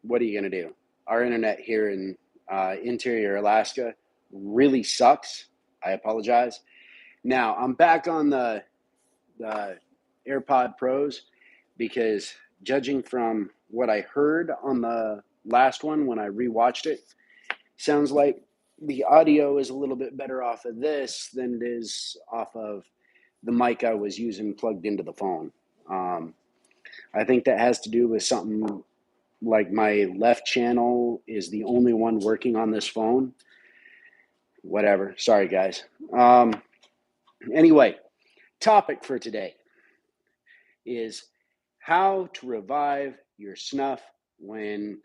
what are you going to do? Our internet here in interior Alaska really sucks. I apologize. Now, I'm back on the AirPod Pros because judging from what I heard on the last one when I rewatched it, sounds like the audio is a little bit better off of this than it is off of the mic I was using plugged into the phone. I think that has to do with something like my left channel is the only one working on this phone. Whatever. Sorry, guys. Anyway, topic for today is how to revive your snuff when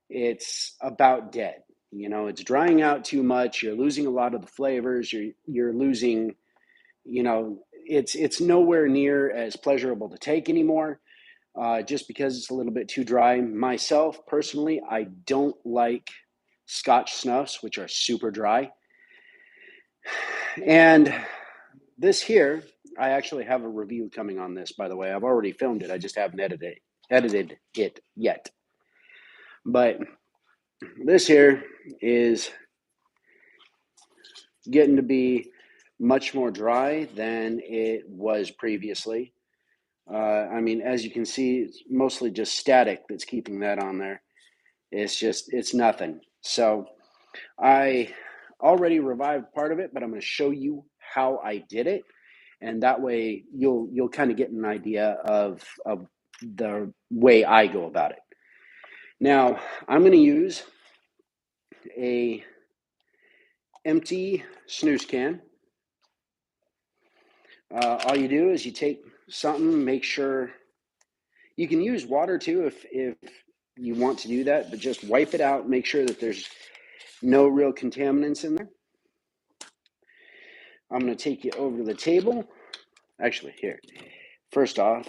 it's about dead. You know, it's drying out too much. You're losing a lot of the flavors. You're losing, you know, it's nowhere near as pleasurable to take anymore. Just because it's a little bit too dry. Myself, personally, I don't like Scotch snuffs, which are super dry. And this here, I actually have a review coming on this, by the way. I've already filmed it. I just haven't edited it yet. But this here is getting to be much more dry than it was previously. I mean, as you can see, it's mostly just static that's keeping that on there. It's nothing. So I already revived part of it, but I'm going to show you how I did it. And that way you'll kind of get an idea of the way I go about it. Now, I'm going to use a empty snooze can. All you do is you take something, make sure you can use water too if you want to do that, but just wipe it out, make sure that there's no real contaminants in there. I'm going to take you over to the table. Actually, here, first off,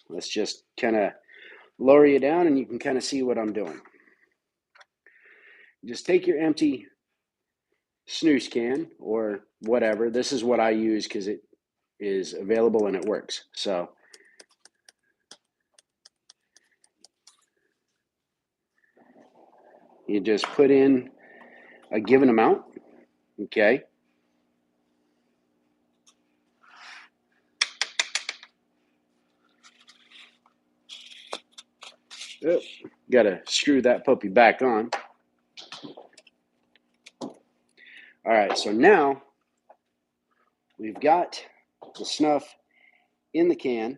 let's just kind of lower you down and you can kind of see what I'm doing. Just take your empty snooze can or whatever. This is what I use because it is available and it works. So you just put in a given amount, okay? Oh, got to screw that puppy back on. All right, so now we've got the snuff in the can.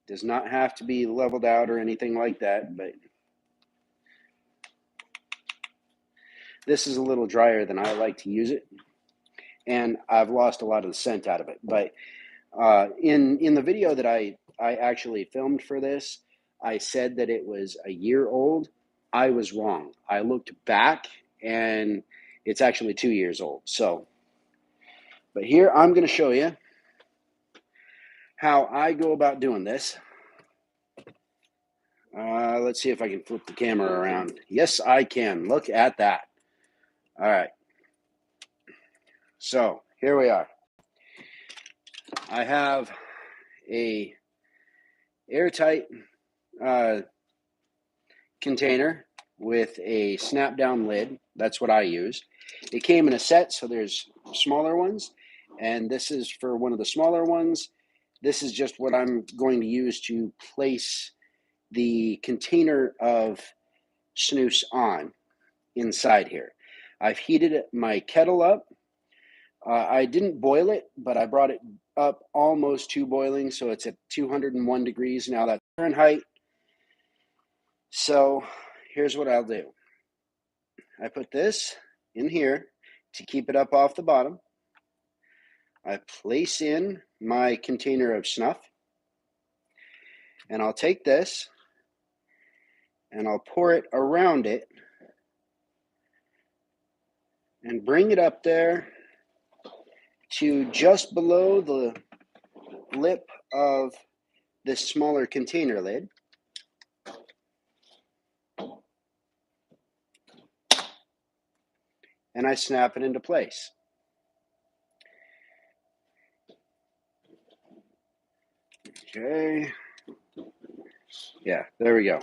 Does not have to be leveled out or anything like that, but this is a little drier than I like to use it, and I've lost a lot of the scent out of it. But in the video that I actually filmed for this, I said that it was a year old. I was wrong. I looked back, and it's actually 2 years old. So, but here I'm going to show you how I go about doing this. Let's see if I can flip the camera around. Yes, I can. Look at that. All right. So here we are. I have a airtight container with a snap down lid. That's what I use. It came in a set, so there's smaller ones, and this is for one of the smaller ones. This is just what I'm going to use to place the container of snus on inside here. I've heated my kettle up. I didn't boil it, but I brought it up almost to boiling, so it's at 201 degrees now. That's Fahrenheit. So here's what I'll do. I put this in here to keep it up off the bottom. I place in my container of snuff, and I'll take this and I'll pour it around it and bring it up there to just below the lip of this smaller container lid. And I snap it into place. Okay. Yeah, there we go.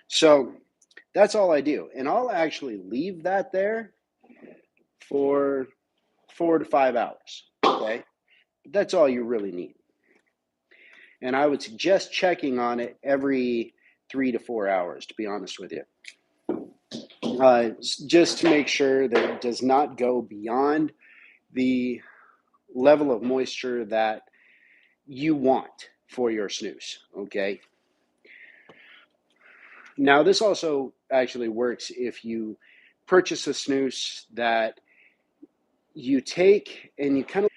So that's all I do. And I'll actually leave that there for 4 to 5 hours. Okay. But that's all you really need. And I would suggest checking on it every 3 to 4 hours, to be honest with you. Just to make sure that it does not go beyond the level of moisture that you want for your snus. Okay. Now, this also actually works if you purchase a snus that you take and you kind of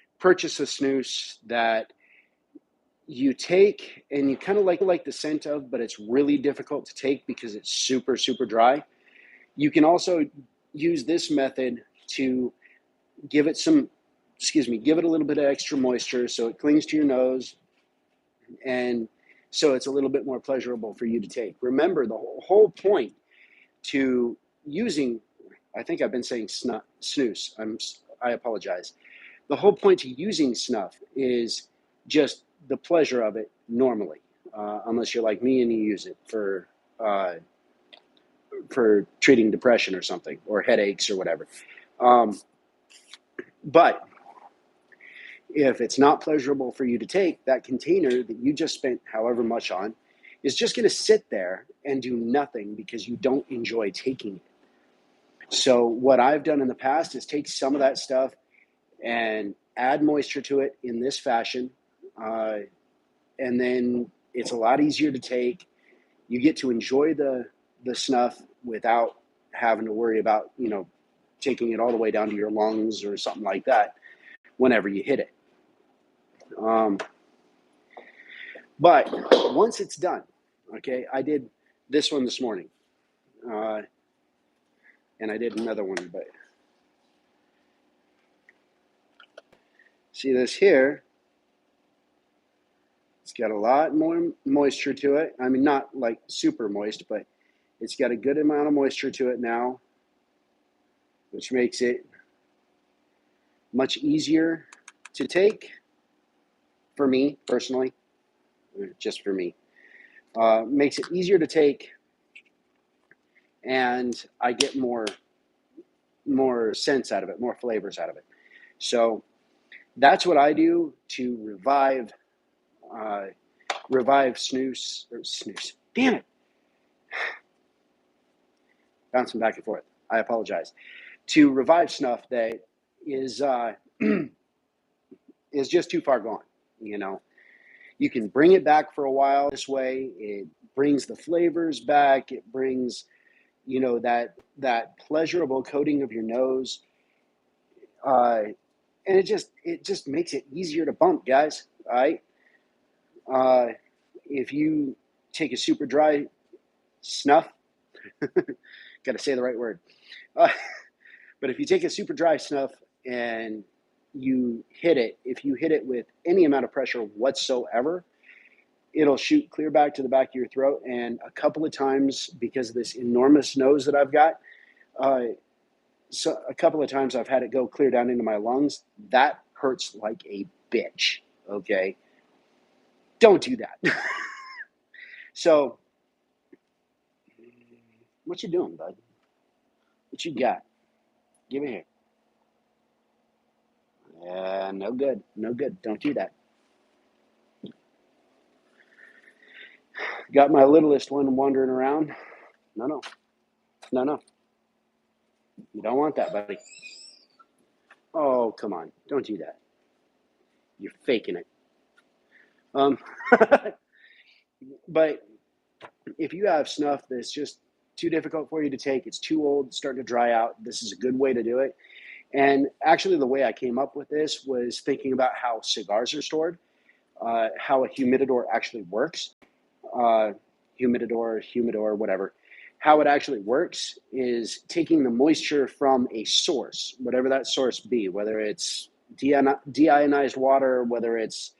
like the scent of, but it's really difficult to take because it's super, super dry. You can also use this method to give it a little bit of extra moisture so it clings to your nose and so it's a little bit more pleasurable for you to take. Remember, the whole point to using, I think I've been saying snus, I apologize. The whole point to using snuff is just the pleasure of it normally, unless you're like me and you use it for treating depression or something, or headaches or whatever. But if it's not pleasurable for you to take, that container that you just spent however much on is just going to sit there and do nothing because you don't enjoy taking it. So what I've done in the past is take some of that stuff and add moisture to it in this fashion. And then it's a lot easier to take. You get to enjoy the snuff without having to worry about, taking it all the way down to your lungs or something like that whenever you hit it. But once it's done, okay, I did this one this morning. And I did another one, but see this here? It's got a lot more moisture to it. I mean, not like super moist, but it's got a good amount of moisture to it now, which makes it much easier to take for me personally, just for me. Makes it easier to take, and I get more scents out of it, more flavors out of it. So that's what I do to revive snus. Damn it. Bouncing back and forth. I apologize. To revive snuff that is is just too far gone. You can bring it back for a while this way. It brings the flavors back. It brings, that pleasurable coating of your nose. And it just makes it easier to bump, guys. All right. If you take a super dry snuff, got to say the right word. But if you take a super dry snuff and if you hit it with any amount of pressure whatsoever, it'll shoot clear back to the back of your throat. And a couple of times, because of this enormous nose that I've got, so a couple of times I've had it go clear down into my lungs. That hurts like a bitch. Okay. Don't do that. So what you doing, bud? What you got? Give me here. No good. No good. Don't do that. Got my littlest one wandering around. No. You don't want that, buddy. Oh, come on. Don't do that. You're faking it. But if you have snuff that's just too difficult for you to take, it's too old, it's starting to dry out, this is a good way to do it. And actually, the way I came up with this was thinking about how cigars are stored, how a humidor actually works. Humidor, whatever. How it actually works is taking the moisture from a source, whatever that source be, whether it's deionized water, whether it's,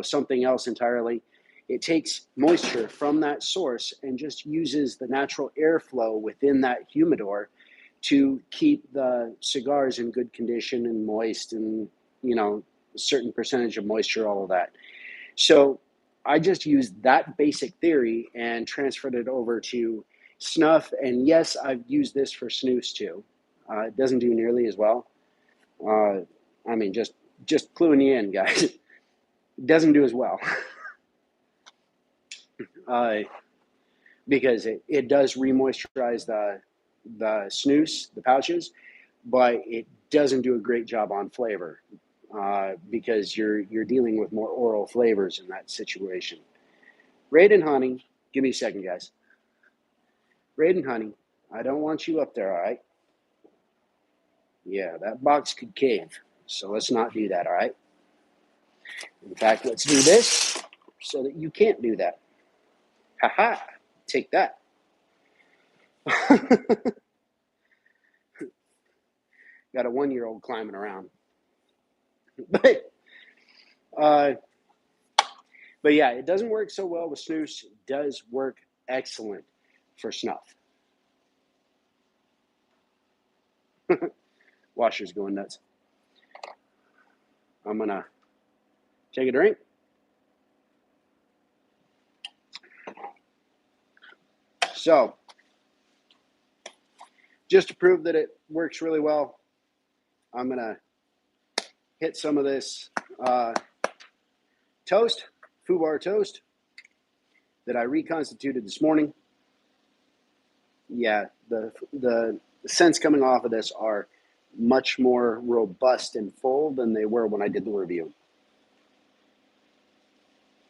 something else entirely. It takes moisture from that source and just uses the natural airflow within that humidor to keep the cigars in good condition and moist and, a certain percentage of moisture, all of that. So I just used that basic theory and transferred it over to Snuff. And yes, I've used this for snus too. It doesn't do nearly as well. Uh, I mean, just cluing you in, guys. It doesn't do as well uh, because it does remoisturize the snus, the pouches, but it doesn't do a great job on flavor because you're dealing with more oral flavors in that situation. Raid and Honey, give me a second, guys. Raid and Honey, I don't want you up there, all right? Yeah, that box could cave, so let's not do that, all right? In fact, let's do this so that you can't do that. Ha-ha, take that. Got a 1-year-old climbing around. But uh, but yeah, it doesn't work so well with snus. It does work excellent for snuff. Washer's going nuts. I'm going to take a drink. So, just to prove that it works really well, I'm going to hit some of this toast, foobar toast, that I reconstituted this morning. Yeah, the scents coming off of this are much more robust and full than they were when I did the review,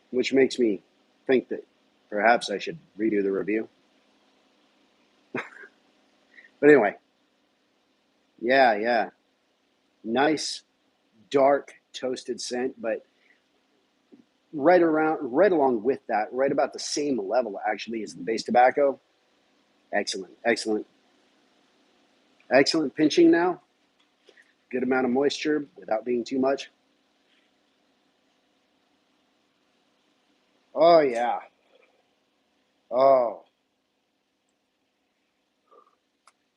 which makes me think that perhaps I should redo the review. But anyway, yeah, nice dark toasted scent, but right along with that, right about the same level actually as the base tobacco. Excellent pinching now. Good amount of moisture without being too much. Oh yeah. Oh,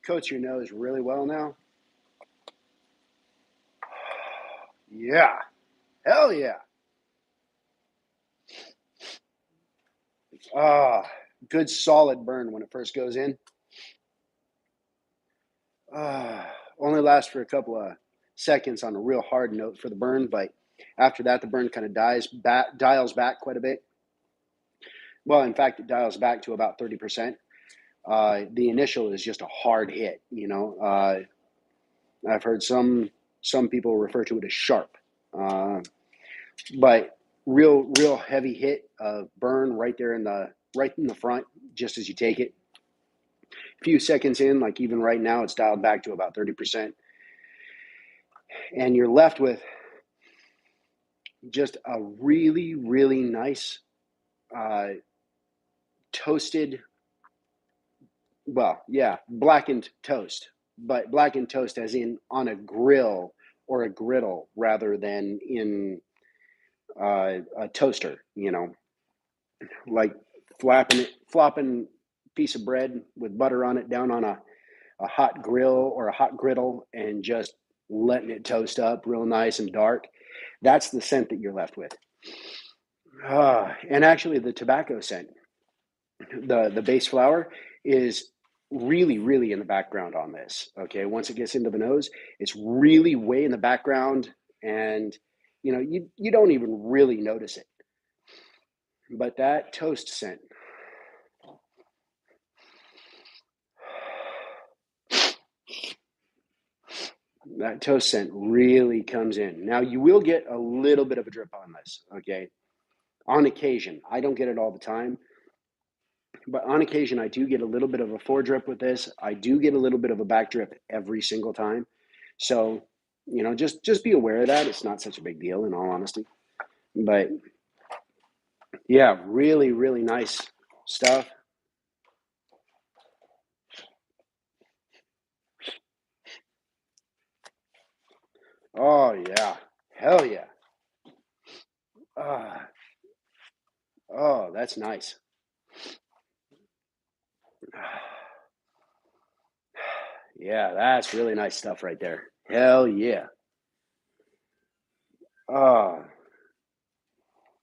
coats your nose really well now. Yeah, hell yeah. Good solid burn when it first goes in. Only lasts for a couple of seconds on a real hard note for the burn, but after that, the burn kind of dials back quite a bit. Well, in fact, it dials back to about 30%. The initial is just a hard hit. I've heard some people refer to it as sharp, but real heavy hit of burn right there in the front, just as you take it. A few seconds in, like even right now, it's dialed back to about 30%, and you're left with just a really nice toasted. Well, yeah, blackened toast, but blackened toast as in on a grill or a griddle rather than in a toaster, like flopping piece of bread with butter on it down on a hot grill or a hot griddle and just letting it toast up real nice and dark. That's the scent that you're left with. And actually the tobacco scent, the base flower is really in the background on this. Okay, once it gets into the nose, it's really way in the background, and you don't even really notice it. But that toast scent, really comes in. Now you will get a little bit of a drip on this, okay? On occasion, I don't get it all the time, but on occasion I do get a little bit of a foredrip with this. I do get a little bit of a back drip every single time. So, just be aware of that. It's not such a big deal, in all honesty. But yeah, really nice stuff. Oh yeah, hell yeah. Oh, that's nice. Yeah, that's really nice stuff right there. Hell yeah.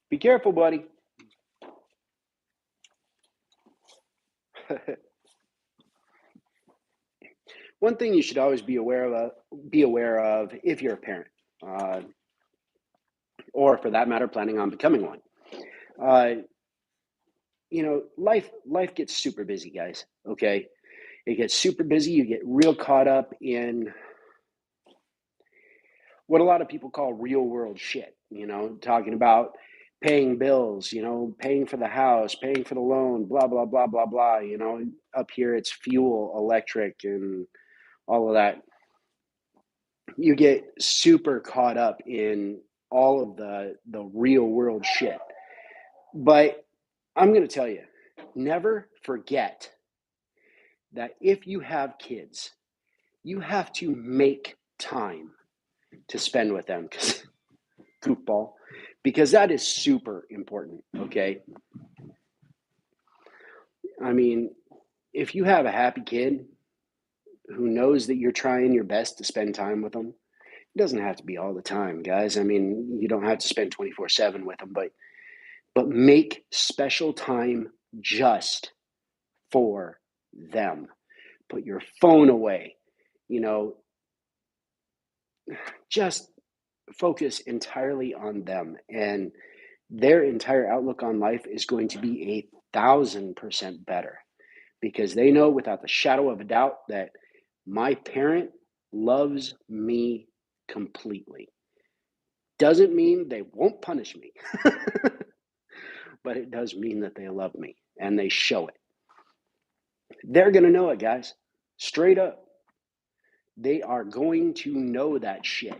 Be careful, buddy. One thing you should always be aware of if you're a parent, uh, or for that matter, planning on becoming one. Uh, life gets super busy, guys. Okay, it gets super busy. You get real caught up in what a lot of people call real world shit. Talking about paying bills. Paying for the house, paying for the loan, blah blah blah blah blah. Up here it's fuel, electric, and all of that. You get super caught up in all of the real world shit. But I'm going to tell you, never forget that if you have kids, you have to make time to spend with them, goofball, because that is super important. Okay. I mean, if you have a happy kid who knows that you're trying your best to spend time with them, it doesn't have to be all the time, guys. I mean, you don't have to spend 24/7 with them, but make special time just for them. Put your phone away, you know, just focus entirely on them, and their entire outlook on life is going to be 1,000% better, because they know without the shadow of a doubt that my parent loves me completely. Doesn't mean they won't punish me, but it does mean that they love me and they show it. They're going to know it, guys. Straight up. They are going to know that shit.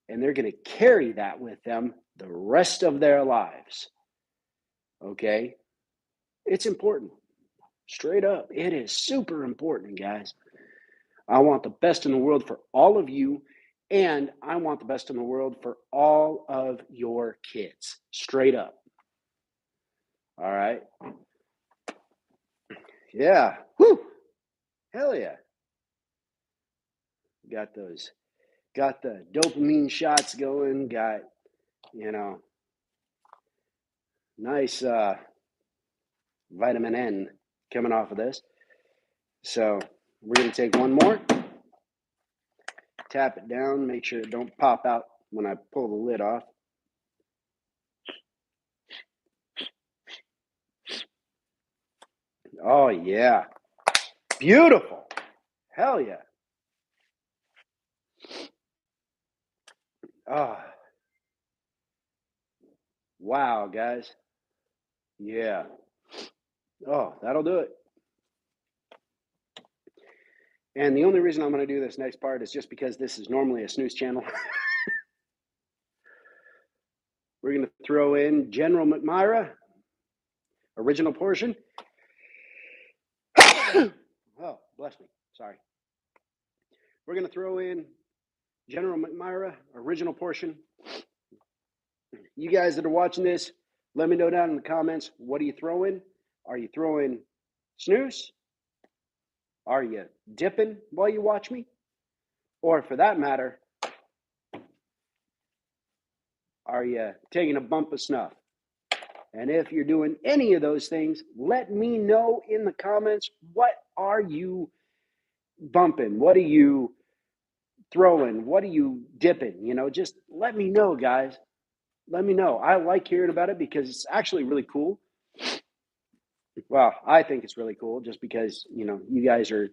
And they're going to carry that with them the rest of their lives. Okay? It's important. Straight up. It is super important, guys. I want the best in the world for all of you, and I want the best in the world for all of your kids. Straight up. All right? Yeah. Whew. Hell yeah. Got the dopamine shots going, got, you know, nice vitamin N coming off of this. So we're going to take one more, tap it down, make sure it don't pop out when I pull the lid off. Oh, yeah. Beautiful. Hell yeah. Oh, wow, guys. Yeah. Oh, that'll do it. And the only reason I'm going to do this next part is just because this is normally a snooze channel. We're going to throw in General McMyra, original portion. Oh, bless me. Sorry. We're going to throw in General McMyra, original portion. You guys that are watching this, let me know down in the comments, what are you throwing? Are you throwing snooze? Are you dipping while you watch me? Or for that matter, are you taking a bump of snuff? And if you're doing any of those things, let me know in the comments, what are you bumping? What are you throwing? What are you dipping? Just let me know, guys. Let me know. I like hearing about it because it's actually really cool. Well, I think it's really cool just because, you guys are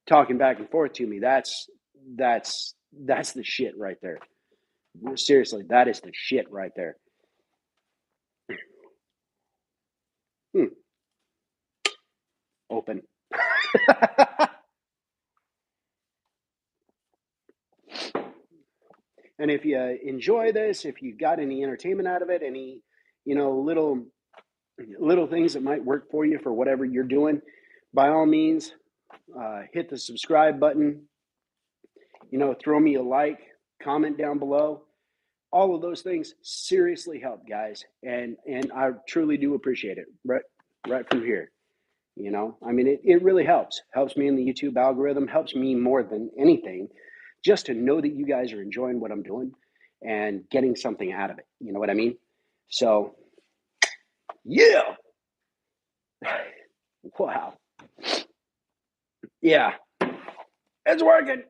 talking back and forth to me. That's the shit right there. Seriously, that is the shit right there. Open. And if you enjoy this, if you got any entertainment out of it, any, little things that might work for you for whatever you're doing, by all means, hit the subscribe button, throw me a like, comment down below. All of those things seriously help, guys. And I truly do appreciate it right from here. I mean, it really helps me in the YouTube algorithm, helps me more than anything, just to know that you guys are enjoying what I'm doing and getting something out of it. You know what I mean? So, yeah. Wow. Yeah, it's working.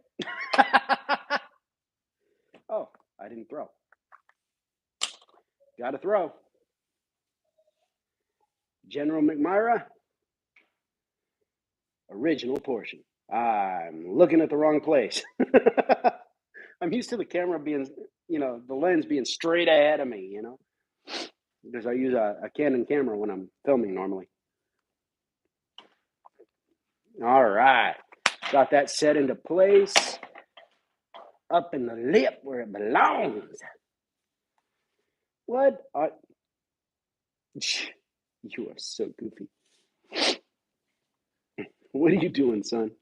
Oh, I didn't throw. Got to throw. General McMyra, original portion. I'm looking at the wrong place. I'm used to the camera being, the lens being straight ahead of me, because I use a Canon camera when I'm filming normally. All right. Got that set into place. Up in the lip where it belongs. What? You are so goofy. What are you doing, son?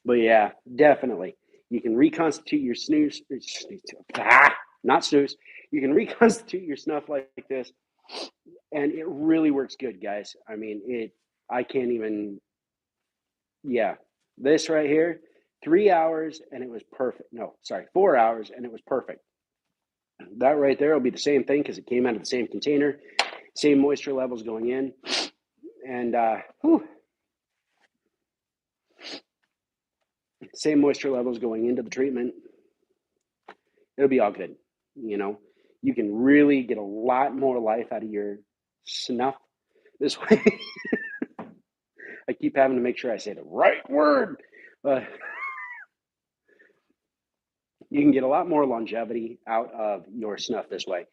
But yeah, definitely. You can reconstitute your not snooze. You can reconstitute your snuff like this, and it really works good, guys. I mean, I can't even, yeah. This right here, 3 hours and it was perfect. No, sorry, 4 hours and it was perfect. That right there will be the same thing because it came out of the same container, same moisture levels going in, and same moisture levels going into the treatment. It'll be all good. You can really get a lot more life out of your snuff this way. I keep having to make sure I say the right word. You can get a lot more longevity out of your snuff this way,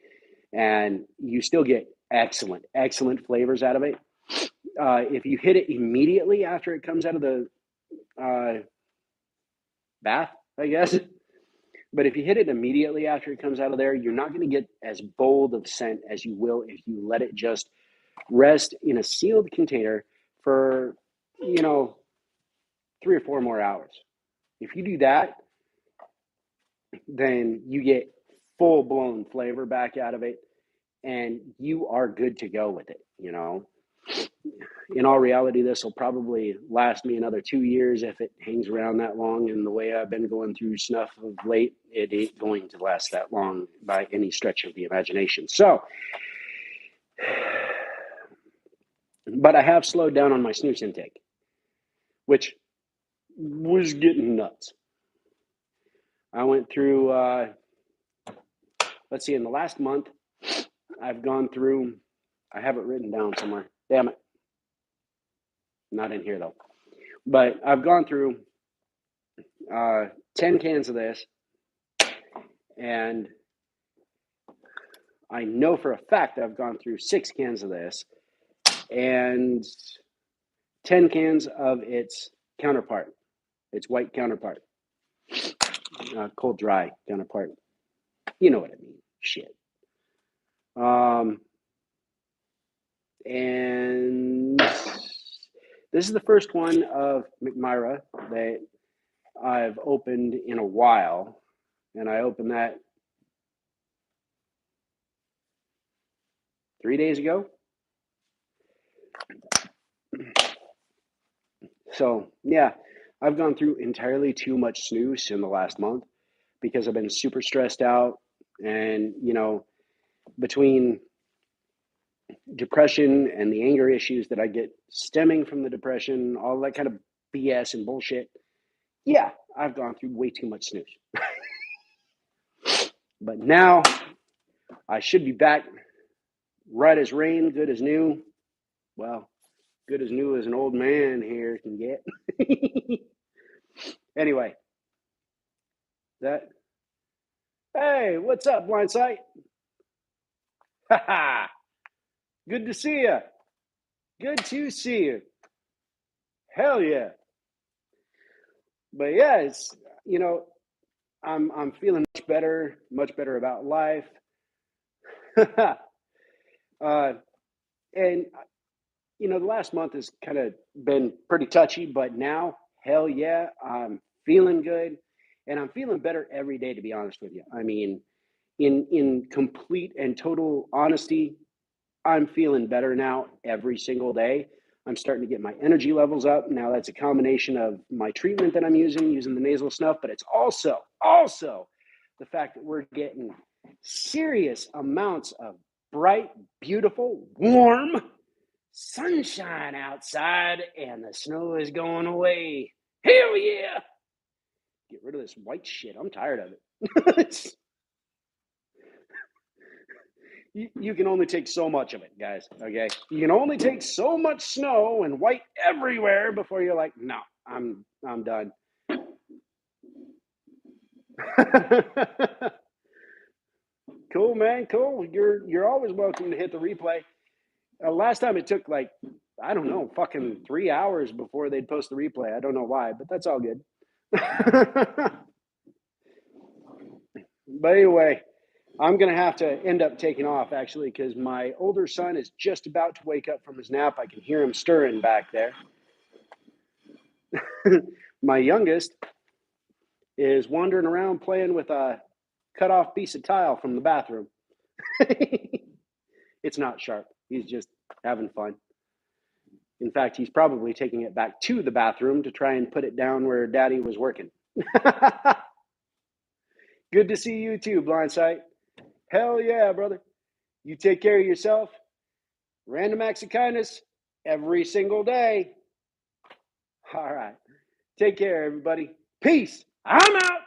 and you still get excellent, excellent flavors out of it. If you hit it immediately after it comes out of the bath, I guess. But if you hit it immediately after it comes out of there, you're not going to get as bold of scent as you will if you let it just rest in a sealed container for, 3 or 4 more hours. If you do that, then you get full blown flavor back out of it and you are good to go with it. In all reality, this will probably last me another 2 years if it hangs around that long. And the way I've been going through snuff of late, it ain't going to last that long by any stretch of the imagination. So, but I have slowed down on my snooze intake, which was getting nuts. I went through, let's see, in the last month, I've gone through, I have it written down somewhere. Damn it. Not in here though. But I've gone through 10 cans of this, and I know for a fact I've gone through 6 cans of this and 10 cans of its counterpart, its white counterpart, cold dry counterpart. You know what I mean? Shit. And this is the first one of McMyra that I've opened in a while, and I opened that 3 days ago. So yeah, I've gone through entirely too much snooze in the last month because I've been super stressed out, and between depression and the anger issues that I get stemming from the depression, all that kind of BS and bullshit. Yeah, I've gone through way too much snooze. But now I should be back right as rain, good as new. Well, good as new as an old man here can get. Anyway, hey, what's up, Blindsight? Ha Good to see you. Good to see you. Hell yeah. But yeah, it's I'm feeling much better about life. And the last month has kind of been pretty touchy, but now, hell yeah, I'm feeling good, and I'm feeling better every day. To be honest with you, I mean, in complete and total honesty, I'm feeling better now every single day. I'm starting to get my energy levels up. Now that's a combination of my treatment that I'm using the nasal snuff, but it's also the fact that we're getting serious amounts of bright, beautiful, warm sunshine outside, and the snow is going away. Hell yeah! Get rid of this white shit. I'm tired of it. You can only take so much of it, guys. Okay, you can only take so much snow and white everywhere before you're like, no, I'm done. Cool, man. Cool. You're always welcome to hit the replay. Last time it took like, I don't know, fucking 3 hours before they'd post the replay. I don't know why, but that's all good. But anyway, I'm going to have to end up taking off actually because my older son is just about to wake up from his nap. I can hear him stirring back there. My youngest is wandering around playing with a cut off piece of tile from the bathroom. It's not sharp. He's just having fun. In fact, he's probably taking it back to the bathroom to try and put it down where Daddy was working. Good to see you too, Blindsight. Hell yeah, brother. You take care of yourself. Random acts of kindness every single day. All right. Take care, everybody. Peace. I'm out.